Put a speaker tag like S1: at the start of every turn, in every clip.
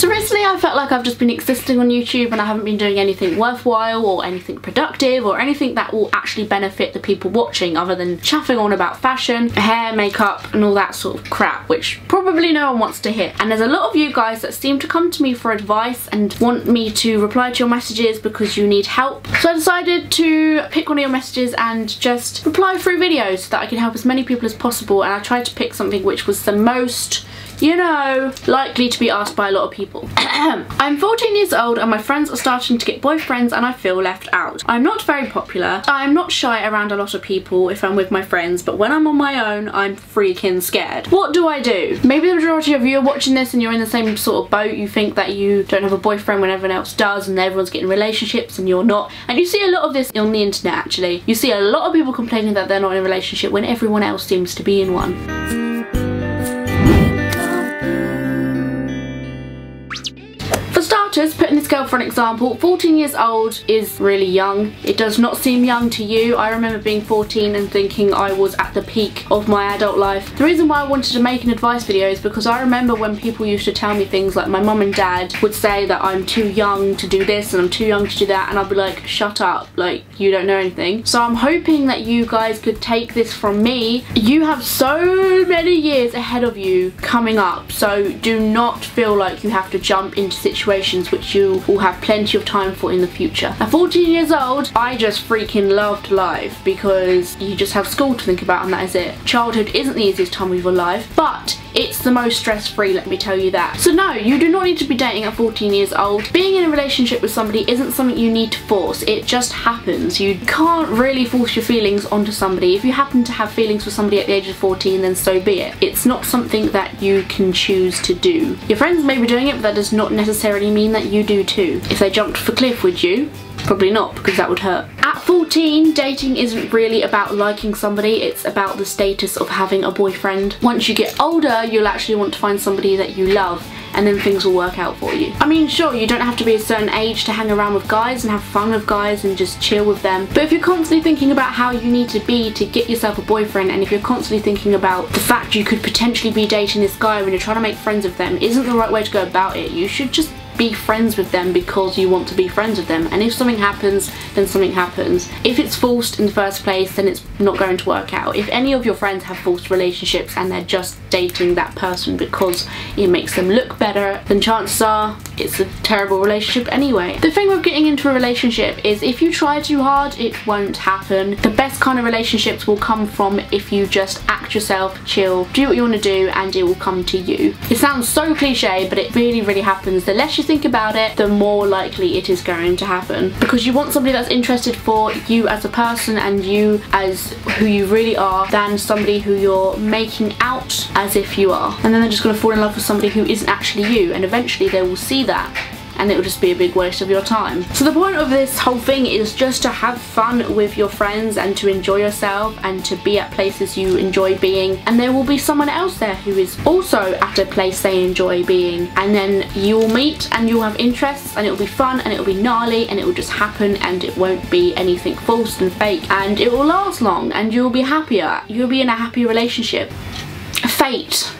S1: So recently I felt like I've just been existing on YouTube and I haven't been doing anything worthwhile or anything productive or anything that will actually benefit the people watching other than chaffing on about fashion, hair, makeup and all that sort of crap, which probably no one wants to hear. And there's a lot of you guys that seem to come to me for advice and want me to reply to your messages because you need help. So I decided to pick one of your messages and just reply through videos so that I can help as many people as possible, and I tried to pick something which was the most, you know, likely to be asked by a lot of people. I'm 14 years old and my friends are starting to get boyfriends and I feel left out. I'm not very popular. I'm not shy around a lot of people if I'm with my friends, but when I'm on my own, I'm freaking scared. What do I do? Maybe the majority of you are watching this and you're in the same sort of boat. You think that you don't have a boyfriend when everyone else does and everyone's getting relationships and you're not. And you see a lot of this on the internet actually. You see a lot of people complaining that they're not in a relationship when everyone else seems to be in one. For starters, putting this girl for an example, 14 years old is really young. It does not seem young to you. I remember being 14 and thinking I was at the peak of my adult life. The reason why I wanted to make an advice video is because I remember when people used to tell me things like my mum and dad would say that I'm too young to do this and I'm too young to do that, and I'd be like, shut up, like you don't know anything. So I'm hoping that you guys could take this from me. You have so many years ahead of you coming up, so do not feel like you have to jump into situations which you will have plenty of time for in the future. At 14 years old, I just freaking loved life because you just have school to think about and that is it. Childhood isn't the easiest time of your life, but it's the most stress-free, let me tell you that. So no, you do not need to be dating at 14 years old. Being in a relationship with somebody isn't something you need to force. It just happens. You can't really force your feelings onto somebody. If you happen to have feelings for somebody at the age of 14, then so be it. It's not something that you can choose to do. Your friends may be doing it, but that does not necessarily mean that you do too. If they jumped off a cliff, would you? Probably not, because that would hurt. At 14, dating isn't really about liking somebody, it's about the status of having a boyfriend. Once you get older, you'll actually want to find somebody that you love, and then things will work out for you. I mean, sure, you don't have to be a certain age to hang around with guys and have fun with guys and just chill with them, but if you're constantly thinking about how you need to be to get yourself a boyfriend, and if you're constantly thinking about the fact you could potentially be dating this guy when you're trying to make friends with them isn't the right way to go about it. You should just be friends with them because you want to be friends with them, and if something happens, then something happens. If it's forced in the first place, then it's not going to work out. If any of your friends have forced relationships and they're just dating that person because it makes them look better, then chances are it's a terrible relationship anyway. The thing with getting into a relationship is if you try too hard, it won't happen. The best kind of relationships will come from if you just act yourself, chill, do what you want to do, and it will come to you. It sounds so cliche, but it really, really happens. The less you think about it, the more likely it is going to happen, because you want somebody that's interested for you as a person and you as who you really are, than somebody who you're making out as if you are, and then they're just going to fall in love with somebody who isn't actually you, and eventually they will see that and it will just be a big waste of your time. So the point of this whole thing is just to have fun with your friends and to enjoy yourself and to be at places you enjoy being, and there will be someone else there who is also at a place they enjoy being, and then you will meet and you'll have interests and it will be fun and it will be gnarly and it will just happen, and it won't be anything false and fake, and it will last long and you'll be happier. You'll be in a happy relationship. Fate.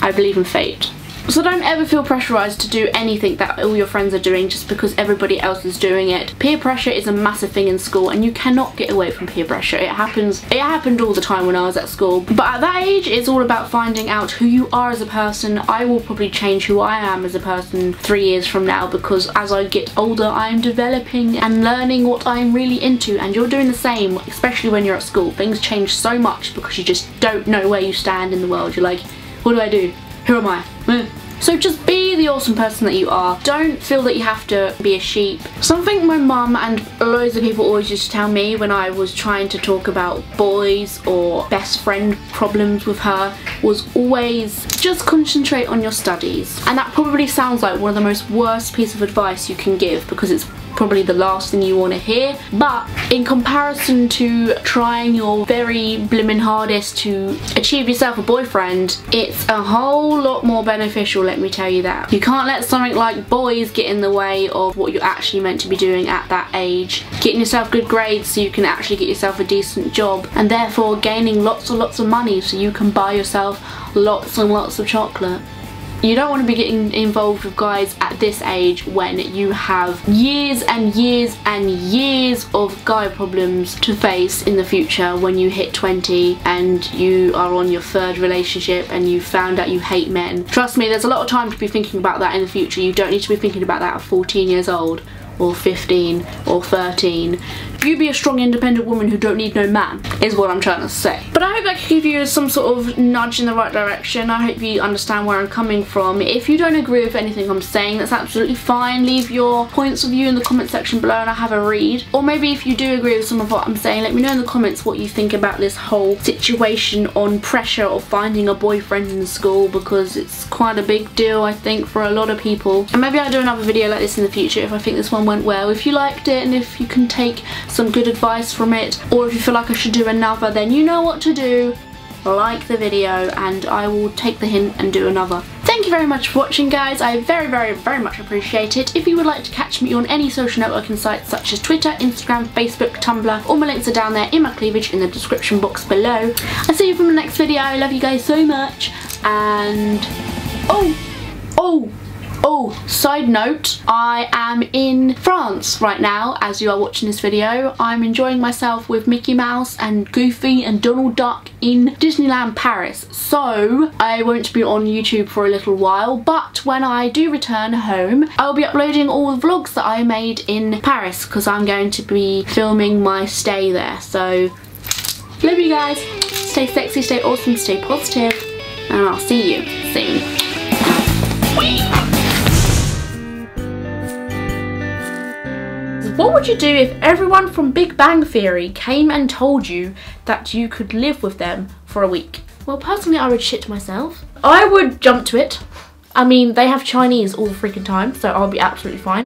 S1: I believe in fate. So don't ever feel pressurised to do anything that all your friends are doing just because everybody else is doing it. Peer pressure is a massive thing in school and you cannot get away from peer pressure. It happened all the time when I was at school. But at that age, it's all about finding out who you are as a person. I will probably change who I am as a person 3 years from now, because as I get older, I am developing and learning what I'm really into, and you're doing the same, especially when you're at school. Things change so much because you just don't know where you stand in the world. You're like, what do I do? Who am I? So just be the awesome person that you are. Don't feel that you have to be a sheep. Something my mum and loads of people always used to tell me when I was trying to talk about boys or best friend problems with her was always just concentrate on your studies. And that probably sounds like one of the most worst piece of advice you can give, because it's probably the last thing you want to hear, but in comparison to trying your very blimmin' hardest to achieve yourself a boyfriend, it's a whole lot more beneficial, let me tell you that. You can't let something like boys get in the way of what you're actually meant to be doing at that age. Getting yourself good grades so you can actually get yourself a decent job, and therefore gaining lots and lots of money so you can buy yourself lots and lots of chocolate. You don't want to be getting involved with guys at this age when you have years and years and years of guy problems to face in the future when you hit 20 and you are on your 3rd relationship and you found out you hate men. Trust me, there's a lot of time to be thinking about that in the future. You don't need to be thinking about that at 14 years old or 15 or 13. You be a strong independent woman who don't need no man, is what I'm trying to say. But I hope that could give you some sort of nudge in the right direction. I hope you understand where I'm coming from. If you don't agree with anything I'm saying, that's absolutely fine. Leave your points of view in the comment section below and I'll have a read. Or maybe if you do agree with some of what I'm saying, let me know in the comments what you think about this whole situation on pressure of finding a boyfriend in school, because it's quite a big deal, I think, for a lot of people. And maybe I'll do another video like this in the future if I think this one went well. If you liked it and if you can take some good advice from it, or if you feel like I should do another, then you know what to do. Like the video and I will take the hint and do another. Thank you very much for watching, guys. I very much appreciate it. If you would like to catch me on any social networking sites such as Twitter, Instagram, Facebook, Tumblr, all my links are down there in my cleavage in the description box below. I'll see you from the next video. I love you guys so much. And side note, I am in France right now as you are watching this video. I'm enjoying myself with Mickey Mouse and Goofy and Donald Duck in Disneyland Paris. So I won't be on YouTube for a little while, but when I do return home, I'll be uploading all the vlogs that I made in Paris because I'm going to be filming my stay there. So love you guys. Stay sexy, stay awesome, stay positive, and I'll see you soon. What would you do if everyone from Big Bang Theory came and told you that you could live with them for a week? Well, personally, I would shit myself. I would jump to it. I mean, they have Chinese all the freaking time, so I'll be absolutely fine.